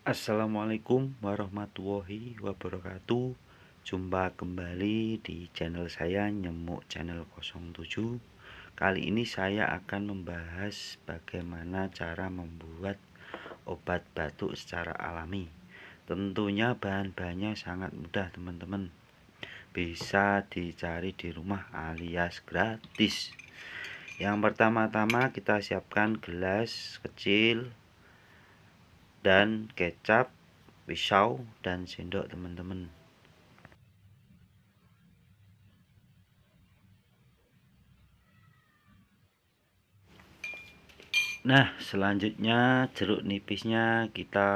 Assalamualaikum warahmatullahi wabarakatuh. Jumpa kembali di channel saya Nyemuk Channel 07. Kali ini saya akan membahas bagaimana cara membuat obat batuk secara alami. Tentunya bahan-bahannya sangat mudah teman-teman. Bisa dicari di rumah alias gratis. Yang pertama-tama kita siapkan gelas kecil dan kecap, pisau, dan sendok teman-teman. Nah, selanjutnya jeruk nipisnya kita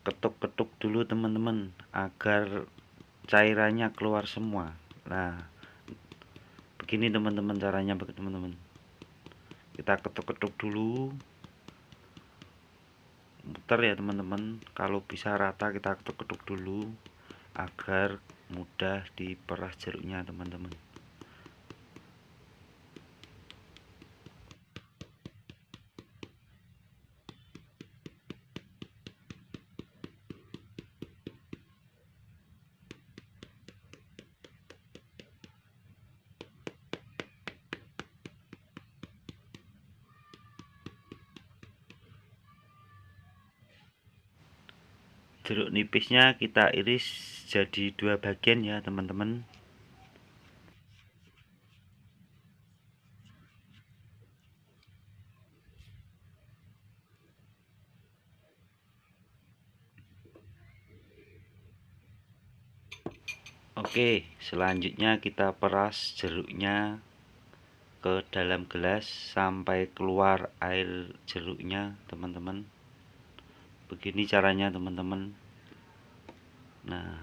ketuk-ketuk dulu teman-teman agar cairannya keluar semua. Nah, begini teman-teman caranya teman-teman. Kita ketuk-ketuk dulu, muter ya teman-teman. Kalau bisa rata kita ketuk-ketuk dulu agar mudah diperas jeruknya teman-teman. Jeruk nipisnya kita iris jadi dua bagian ya teman-teman. Oke, selanjutnya kita peras jeruknya ke dalam gelas sampai keluar air jeruknya teman-teman. Begini caranya teman-teman. Nah,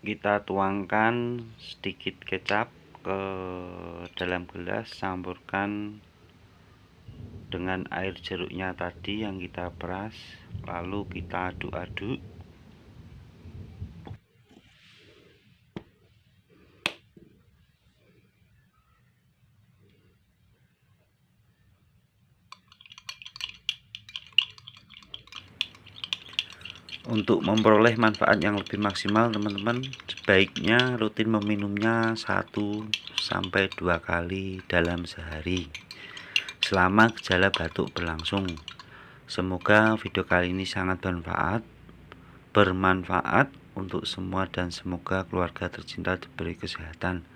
kita tuangkan sedikit kecap ke dalam gelas, campurkan dengan air jeruknya tadi yang kita peras, lalu kita aduk-aduk. Untuk memperoleh manfaat yang lebih maksimal teman-teman, sebaiknya rutin meminumnya 1-2 kali dalam sehari selama gejala batuk berlangsung. Semoga video kali ini sangat bermanfaat untuk semua dan semoga keluarga tercinta diberi kesehatan.